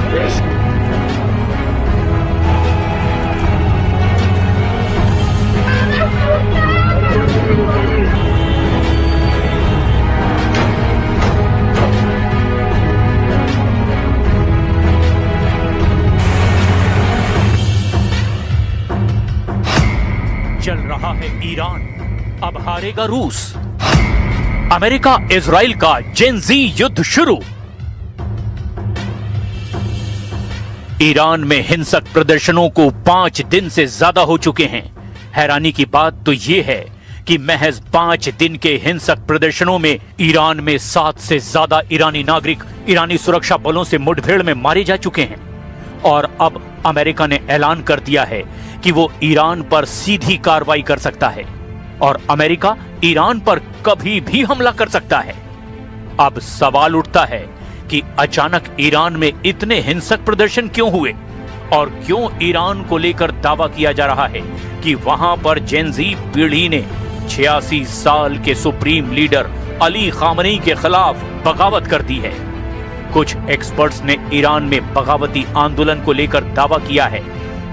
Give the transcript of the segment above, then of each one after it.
चल रहा है ईरान, अब हारेगा रूस। अमेरिका इजराइल का जेन-ज़ी युद्ध शुरू। ईरान में हिंसक प्रदर्शनों को 5 दिन से ज्यादा हो चुके हैं। हैरानी की बात तो यह है कि महज 5 दिन के हिंसक प्रदर्शनों में ईरान में 7 से ज्यादा ईरानी नागरिक ईरानी सुरक्षा बलों से मुठभेड़ में मारे जा चुके हैं। और अब अमेरिका ने ऐलान कर दिया है कि वो ईरान पर सीधी कार्रवाई कर सकता है और अमेरिका ईरान पर कभी भी हमला कर सकता है। अब सवाल उठता है कि अचानक ईरान में इतने हिंसक प्रदर्शन क्यों हुए और क्यों ईरान को लेकर दावा किया जा रहा है कि वहां पर जेन-ज़ी पीढ़ी ने 86 साल के सुप्रीम लीडर अली खामनेई के खिलाफ बगावत कर दी है। कुछ एक्सपर्ट्स ने ईरान में बगावती आंदोलन को लेकर दावा किया है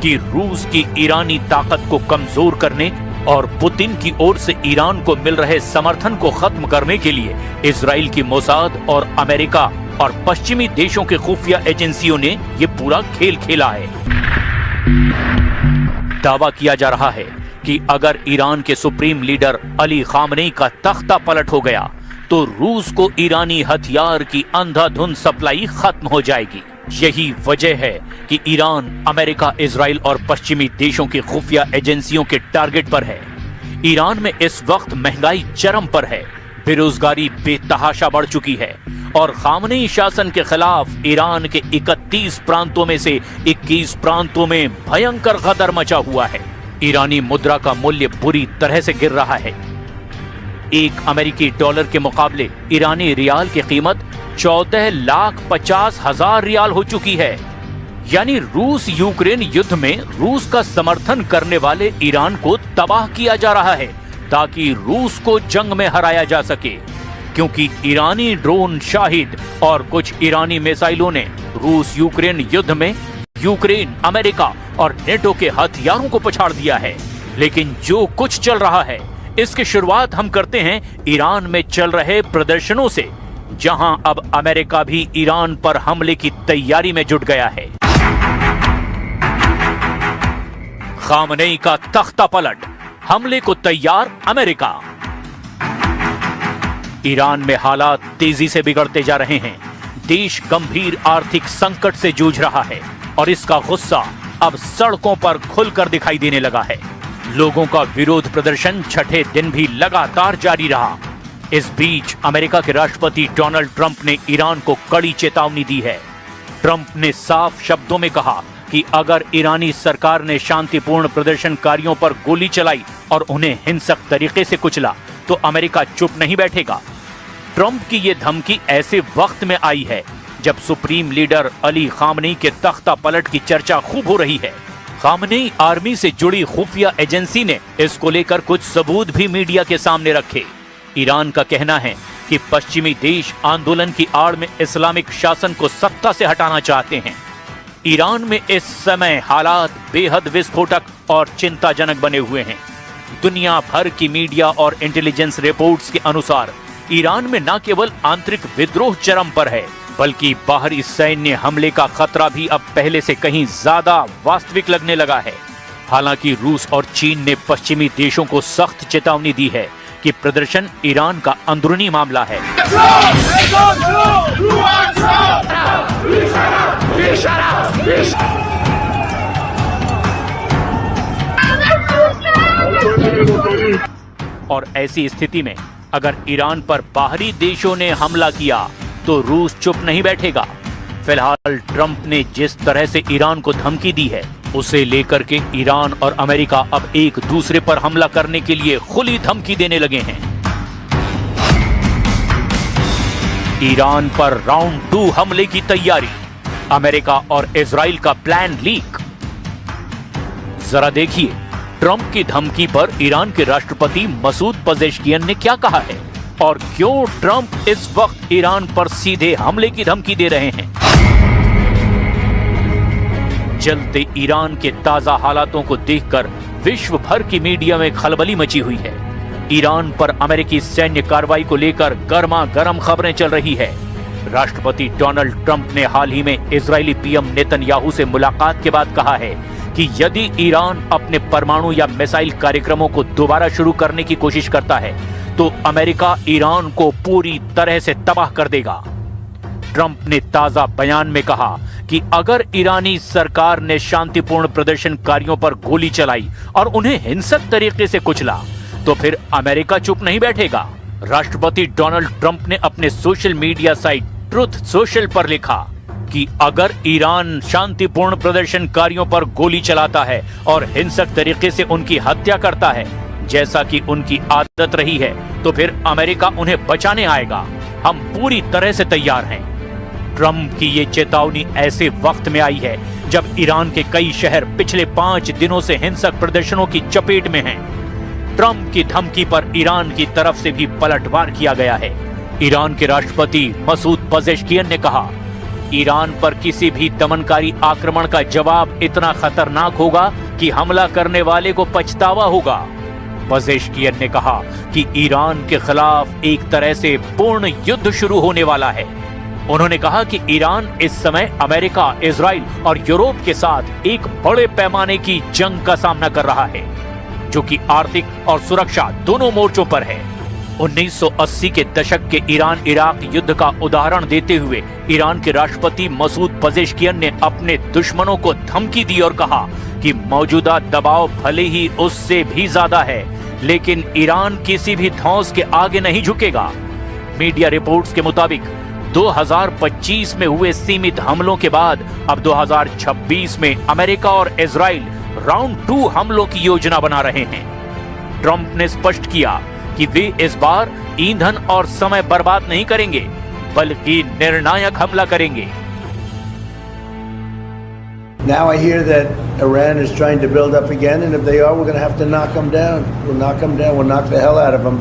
कि रूस की ईरानी ताकत को कमजोर करने और पुतिन की ओर से ईरान को मिल रहे समर्थन को खत्म करने के लिए इजराइल की मोसाद और अमेरिका और पश्चिमी देशों के खुफिया एजेंसियों ने ये पूरा खेल खेला है। दावा किया जा रहा है कि अगर ईरान के सुप्रीम लीडर अली खामनेई का तख्ता पलट हो गया तो रूस को ईरानी हथियार की अंधाधुंध सप्लाई खत्म हो जाएगी। यही वजह है कि ईरान अमेरिका, इजराइल और पश्चिमी देशों की खुफिया एजेंसियों के टारगेट पर है। ईरान में इस वक्त महंगाई चरम पर है, बेरोजगारी बेतहाशा बढ़ चुकी है और खामनेई शासन के खिलाफ ईरान के 31 प्रांतों में से 21 प्रांतों में भयंकर गदर मचा हुआ है। ईरानी मुद्रा का मूल्य बुरी तरह से गिर रहा है। एक अमेरिकी डॉलर के मुकाबले ईरानी रियाल की कीमत 14,50,000 रियाल हो चुकी है। यानी रूस यूक्रेन युद्ध में रूस का समर्थन करने वाले ईरान को तबाह किया जा रहा है ताकि रूस को जंग में हराया जा सके, क्योंकि ईरानी ड्रोन शाहिद और कुछ ईरानी मिसाइलों ने रूस यूक्रेन युद्ध में यूक्रेन, अमेरिका और नेटो के हथियारों को पछाड़ दिया है। लेकिन जो कुछ चल रहा है इसकी शुरुआत हम करते हैं ईरान में चल रहे प्रदर्शनों से, जहां अब अमेरिका भी ईरान पर हमले की तैयारी में जुट गया है। खामनेई का तख्ता पलट, हमले को तैयार अमेरिका। ईरान में हालात तेजी से बिगड़ते जा रहे हैं। देश गंभीर आर्थिक संकट से जूझ रहा है और इसका गुस्सा अब सड़कों पर खुलकर दिखाई देने लगा है। लोगों का विरोध प्रदर्शन छठे दिन भी लगातार जारी रहा। इस बीच अमेरिका के राष्ट्रपति डोनाल्ड ट्रंप ने ईरान को कड़ी चेतावनी दी है। ट्रंप ने साफ शब्दों में कहा कि अगर ईरानी सरकार ने शांतिपूर्ण प्रदर्शनकारियों पर गोली चलाई और उन्हें हिंसक तरीके से कुचला तो अमेरिका चुप नहीं बैठेगा। ट्रंप की यह धमकी ऐसे वक्त में आई है जब सुप्रीम लीडर अली खामनेई के तख्ता पलट की चर्चा खूब हो रही है। खामनेई आर्मी से जुड़ी खुफिया एजेंसी ने इसको लेकर कुछ सबूत भी मीडिया के सामने रखे। ईरान का कहना है कि पश्चिमी देश आंदोलन की आड़ में इस्लामिक शासन को सत्ता से हटाना चाहते हैं। ईरान में इस समय हालात बेहद विस्फोटक और चिंताजनक बने हुए हैं। दुनिया भर की मीडिया और इंटेलिजेंस रिपोर्ट्स के अनुसार ईरान में न केवल आंतरिक विद्रोह चरम पर है, बल्कि बाहरी सैन्य हमले का खतरा भी अब पहले से कहीं ज्यादा वास्तविक लगने लगा है। हालांकि रूस और चीन ने पश्चिमी देशों को सख्त चेतावनी दी है कि प्रदर्शन ईरान का अंदरूनी मामला है। और ऐसी स्थिति में अगर ईरान पर बाहरी देशों ने हमला किया तो रूस चुप नहीं बैठेगा। फिलहाल ट्रंप ने जिस तरह से ईरान को धमकी दी है उसे लेकर के ईरान और अमेरिका अब एक दूसरे पर हमला करने के लिए खुली धमकी देने लगे हैं। ईरान पर राउंड 2 हमले की तैयारी, अमेरिका और इजराइल का प्लान लीक। जरा देखिए ट्रंप की धमकी पर ईरान के राष्ट्रपति मसूद पजेश्कियन ने क्या कहा है और क्यों ट्रंप इस वक्त ईरान पर सीधे हमले की धमकी दे रहे हैं। जलते ईरान के ताजा हालातों को देखकर विश्व भर की मीडिया में खलबली मची हुई है। ईरान पर अमेरिकी सैन्य कार्रवाई को लेकर गर्मा गर्म खबरें चल रही है। राष्ट्रपति डोनाल्ड ट्रंप ने हाल ही में इजरायली पीएम नेतन्याहू से मुलाकात के बाद कहा है कि यदि ईरान अपने परमाणु या मिसाइल कार्यक्रमों को दोबारा शुरू करने की कोशिश करता है तो अमेरिका ईरान को पूरी तरह से तबाह कर देगा। ट्रंप ने ताजा बयान में कहा कि अगर ईरानी सरकार ने शांतिपूर्ण प्रदर्शनकारियों पर गोली चलाई और उन्हें हिंसक तरीके से कुचला तो फिर अमेरिका चुप नहीं बैठेगा। राष्ट्रपति डोनाल्ड ट्रंप ने अपने social media site truth social पर लिखा कि अगर ईरान शांतिपूर्ण प्रदर्शनकारियों पर गोली चलाता है और हिंसक तरीके से उनकी हत्या करता है जैसा कि उनकी आदत रही है तो फिर अमेरिका उन्हें बचाने आएगा। हम पूरी तरह से तैयार हैं। ट्रंप की ये चेतावनी ऐसे वक्त में आई है जब ईरान के कई शहर पिछले 5 दिनों से हिंसक प्रदर्शनों की चपेट में हैं। ट्रंप की धमकी पर ईरान की तरफ से भी पलटवार किया गया है। ईरान के राष्ट्रपति मसूद पजेश्कियन ने कहा, ईरान पर किसी भी दमनकारी आक्रमण का जवाब इतना खतरनाक होगा कि हमला करने वाले को पछतावा होगा। पजेश्कियन ने कहा कि ईरान के खिलाफ एक तरह से पूर्ण युद्ध शुरू होने वाला है। उन्होंने कहा कि ईरान इस समय अमेरिका, इजराइल और यूरोप के साथ एक बड़े पैमाने की जंग का सामना कर रहा है जो कि आर्थिक और सुरक्षा दोनों मोर्चों पर है। 1980 के दशक के ईरान इराक युद्ध का उदाहरण देते हुए ईरान के राष्ट्रपति मसूद पजेश्कियन ने अपने दुश्मनों को धमकी दी और कहा कि मौजूदा दबाव भले ही उससे भी ज्यादा है लेकिन ईरान किसी भी धौंस के आगे नहीं झुकेगा। मीडिया रिपोर्ट्स के मुताबिक 2025 में हुए सीमित हमलों के बाद अब 2026 में अमेरिका और इजराइल राउंड 2 हमलों की योजना बना रहे हैं। ट्रंप ने स्पष्ट किया कि वे इस बार ईंधन और समय बर्बाद नहीं करेंगे बल्कि निर्णायक हमला करेंगे। Now I hear that Iran is trying to build up again, and if they are, we're going to have to knock them down. We'll knock them down. We'll knock the hell out of them.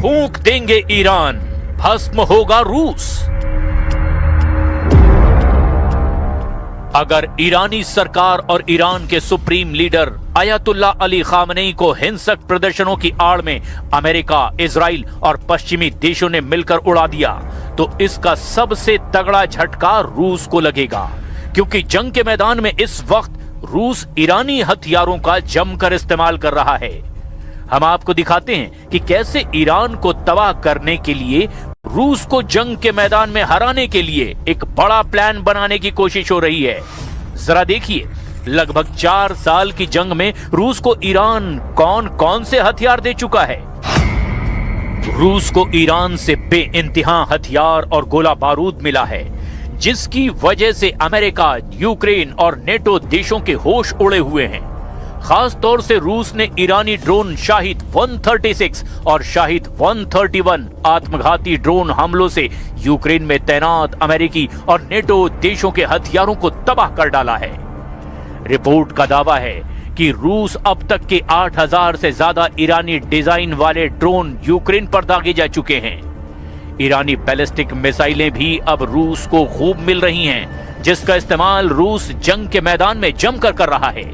फूंक देंगे Iran, भस्म होगा रूस। अगर ईरानी सरकार और Iran के supreme leader अयतुल्ला Ali Khamenei को हिंसक प्रदर्शनों की आड़ में अमेरिका, इजराइल और पश्चिमी देशों ने मिलकर उड़ा दिया तो इसका सबसे तगड़ा झटका रूस को लगेगा, क्योंकि जंग के मैदान में इस वक्त रूस ईरानी हथियारों का जमकर इस्तेमाल कर रहा है। हम आपको दिखाते हैं कि कैसे ईरान को तबाह करने के लिए रूस को जंग के मैदान में हराने के लिए एक बड़ा प्लान बनाने की कोशिश हो रही है। जरा देखिए, लगभग 4 साल की जंग में रूस को ईरान कौन कौन से हथियार दे चुका है। रूस को ईरान से बेइंतहा हथियार और गोला बारूद मिला है, जिसकी वजह से अमेरिका, यूक्रेन और नेटो देशों के होश उड़े हुए हैं। खास तौर से रूस ने ईरानी ड्रोन शाहिद 136 और शाहिद 131 आत्मघाती ड्रोन हमलों से यूक्रेन में तैनात अमेरिकी और नेटो देशों के हथियारों को तबाह कर डाला है। रिपोर्ट का दावा है कि रूस अब तक के 8000 से ज्यादा ईरानी डिजाइन वाले ड्रोन यूक्रेन पर दागे जा चुके हैं। ईरानी बैलिस्टिक मिसाइलें भी अब रूस को खूब मिल रही हैं, जिसका इस्तेमाल रूस जंग के मैदान में जमकर कर रहा है।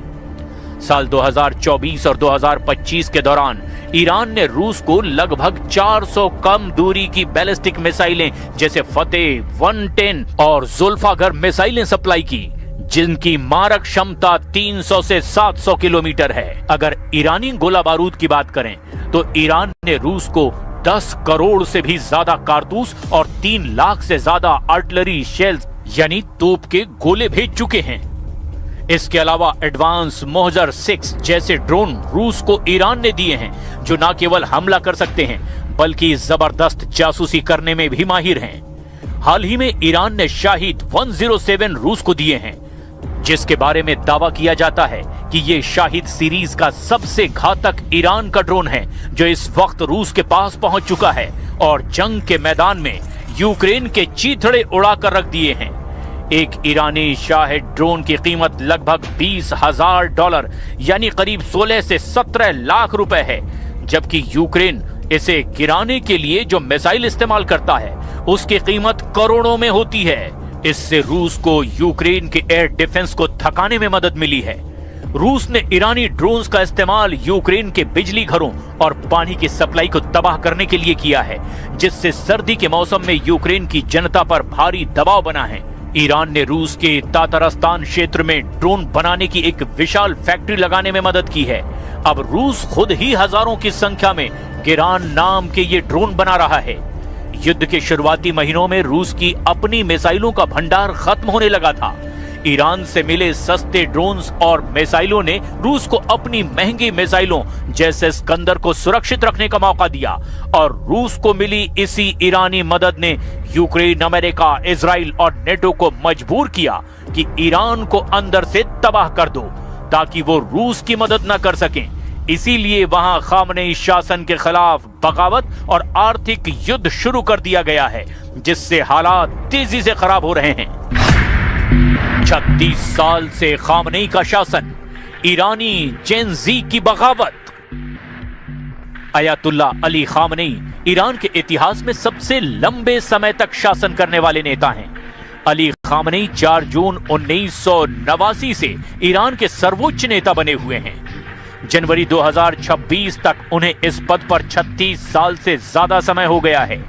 साल 2024 और 2025 के दौरान ईरान ने रूस को लगभग 400 कम दूरी की बैलिस्टिक मिसाइलें जैसे फतेह 110 और जुल्फागर मिसाइलें सप्लाई की, जिनकी मारक क्षमता 300 से 700 किलोमीटर है। अगर ईरानी गोला बारूद की बात करें तो ईरान ने रूस को 10 करोड़ से भी ज्यादा कारतूस और 3 लाख से ज्यादा आर्टिलरी शेल्स यानी तोप के गोले भेज चुके हैं। इसके अलावा एडवांस मोहजर 6 जैसे ड्रोन रूस को ईरान ने दिए हैं, जो न केवल हमला कर सकते हैं बल्कि जबरदस्त जासूसी करने में भी माहिर हैं। हाल ही में ईरान ने शाहिद 107 रूस को दिए हैं। जिसके बारे में दावा किया जाता है कि ये शाहिद सीरीज का सबसे घातक ईरान का ड्रोन है, जो इस वक्त रूस के पास पहुंच चुका है और जंग के मैदान में यूक्रेन के चीथड़े उड़ाकर रख दिए हैं। एक ईरानी शाहिद ड्रोन की कीमत लगभग $20,000 यानी करीब 16 से 17 लाख रुपए है, जबकि यूक्रेन इसे गिराने के लिए जो मिसाइल इस्तेमाल करता है उसकी कीमत करोड़ों में होती है। इससे रूस को यूक्रेन के एयर डिफेंस को थकाने में मदद मिली है। रूस ने ईरानी ड्रोन्स का इस्तेमाल यूक्रेन के बिजली घरों और पानी की सप्लाई को तबाह करने के लिए किया है, जिससे सर्दी के मौसम में यूक्रेन की जनता पर भारी दबाव बना है। ईरान ने रूस के तातारस्तान क्षेत्र में ड्रोन बनाने की एक विशाल फैक्ट्री लगाने में मदद की है। अब रूस खुद ही हजारों की संख्या में गिरान नाम के ये ड्रोन बना रहा है। युद्ध के शुरुआती महीनों में रूस की अपनी मिसाइलों का भंडार खत्म होने लगा था। ईरान से मिले सस्ते ड्रोन्स और मिसाइलों ने रूस को अपनी महंगी मिसाइलों जैसे स्कंदर को सुरक्षित रखने का मौका दिया, और रूस को मिली इसी ईरानी मदद ने यूक्रेन, अमेरिका, इजराइल और नेटो को मजबूर किया कि ईरान को अंदर से तबाह कर दो ताकि वो रूस की मदद न कर सकें। इसीलिए वहां खामनेई शासन के खिलाफ बगावत और आर्थिक युद्ध शुरू कर दिया गया है, जिससे हालात तेजी से खराब हो रहे हैं। 36 साल से खामनेई का शासन, ईरानी जेन जी की बगावत। अयातुल्ला अली खामनेई ईरान के इतिहास में सबसे लंबे समय तक शासन करने वाले नेता हैं। अली खामनेई 4 जून 1989 से ईरान के सर्वोच्च नेता बने हुए हैं। जनवरी 2026 तक उन्हें इस पद पर 36 साल से ज्यादा समय हो गया है।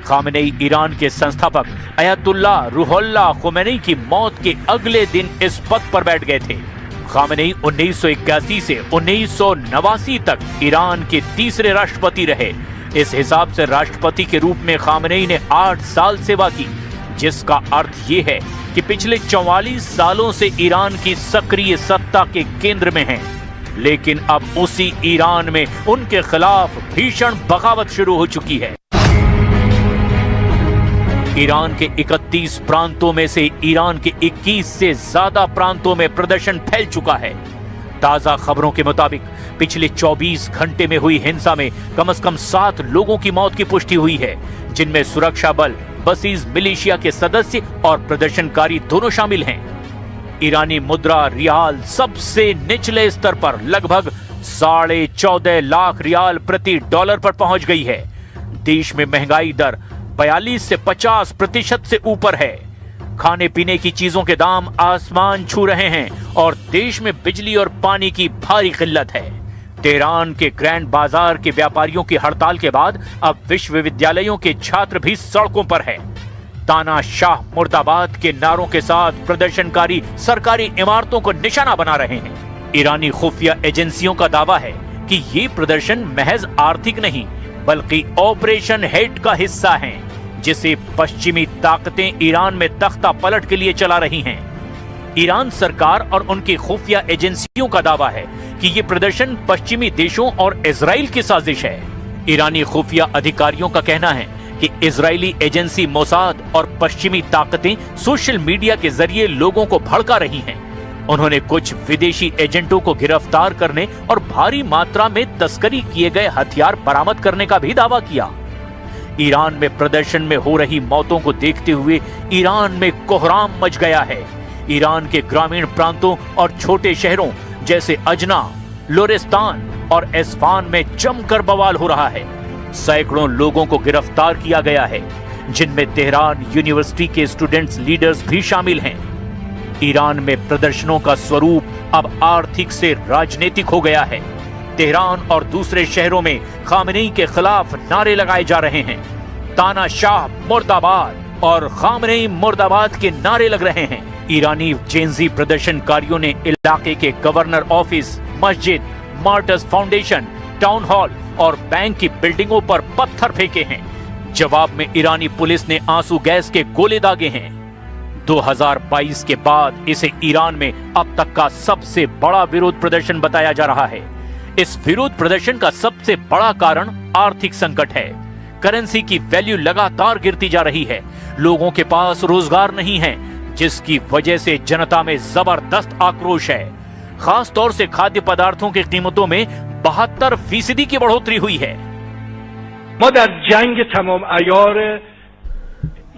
खामनेई ईरान के संस्थापक अयातुल्ला रूहुल्लाह खुमैनी की मौत के अगले दिन इस पद पर बैठ गए थे। खामनेई 1981 से 1989 तक ईरान के तीसरे राष्ट्रपति रहे। इस हिसाब से राष्ट्रपति के रूप में खामनेई ने 8 साल सेवा की, जिसका अर्थ ये है कि पिछले 44 सालों से ईरान की सक्रिय सत्ता के केंद्र में हैं। लेकिन अब उसी ईरान में उनके खिलाफ भीषण बगावत शुरू हो चुकी है। ईरान के 31 प्रांतों में से ईरान के 21 से ज्यादा प्रांतों में प्रदर्शन फैल चुका है। ताजा खबरों के मुताबिक पिछले 24 घंटे में हुई हिंसा में कम से कम 7 लोगों की मौत की पुष्टि हुई है, जिनमें सुरक्षा बल, बसीज मिलिशिया के सदस्य और प्रदर्शनकारी दोनों शामिल हैं। ईरानी मुद्रा रियाल सबसे निचले स्तर पर लगभग 14.5 लाख रियाल प्रति डॉलर पर पहुंच गई है। देश में महंगाई दर 42 से 50% से ऊपर है। खाने पीने की चीजों के दाम आसमान छू रहे हैं और देश में बिजली और पानी की भारी किल्लत है। तेहरान के ग्रैंड बाजार के व्यापारियों की हड़ताल के बाद अब विश्वविद्यालयों के छात्र भी सड़कों पर हैं। तानाशाह मुर्दाबाद के नारों के साथ प्रदर्शनकारी सरकारी इमारतों को निशाना बना रहे हैं। ईरानी खुफिया एजेंसियों का दावा है कि ये प्रदर्शन महज आर्थिक नहीं बल्कि ऑपरेशन हेड का हिस्सा हैं, जिसे पश्चिमी ताकतें ईरान में तख्ता पलट के लिए चला रही हैं। ईरान सरकार और उनकी खुफिया एजेंसियों का दावा है कि ये प्रदर्शन पश्चिमी देशों और इजराइल की साजिश है। ईरानी खुफिया अधिकारियों का कहना है कि इजरायली एजेंसी मोसाद और पश्चिमी ताकतें सोशल मीडिया के जरिए लोगों को भड़का रही हैं। उन्होंने कुछ विदेशी एजेंटों को गिरफ्तार करने और भारी मात्रा में तस्करी किए गए हथियार बरामद करने का भी दावा किया। ईरान में प्रदर्शन में हो रही मौतों को देखते हुए ईरान में कोहराम मच गया है। ईरान के ग्रामीण प्रांतों और छोटे शहरों जैसे अजना, लोरेस्तान और एस्फान में जमकर बवाल हो रहा है। सैकड़ों लोगों को गिरफ्तार किया गया है, जिनमें तेहरान यूनिवर्सिटी के स्टूडेंट्स लीडर्स भी शामिल हैं। ईरान में प्रदर्शनों का स्वरूप अब आर्थिक से राजनीतिक हो गया है। तेहरान और दूसरे शहरों में खामनेई के खिलाफ नारे लगाए जा रहे हैं। तानाशाह मुर्दाबाद और खामनेई मुर्दाबाद के नारे लग रहे हैं। ईरानी जेनजी प्रदर्शनकारियों ने इलाके के गवर्नर ऑफिस, मस्जिद, मार्टर्स फाउंडेशन, टाउन हॉल और बैंक की बिल्डिंगों पर पत्थर फेंके हैं। जवाब में ईरानी पुलिस ने आंसू गैस के गोले दागे हैं। 2022 के बाद इसे ईरान में अब तक का सबसे बड़ा विरोध प्रदर्शन बताया जा रहा है। इस विरोध प्रदर्शन का सबसे बड़ा कारण आर्थिक संकट है। करेंसी की वैल्यू लगातार गिरती जा रही है। लोगों के पास रोजगार नहीं है, जिसकी वजह से जनता में जबरदस्त आक्रोश है। खास तौर से खाद्य पदार्थों की कीमतों में 72% की बढ़ोतरी हुई है।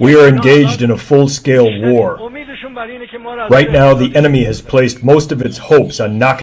We are engaged in a full-scale war. Right now, the enemy has placed most of its hopes on knocking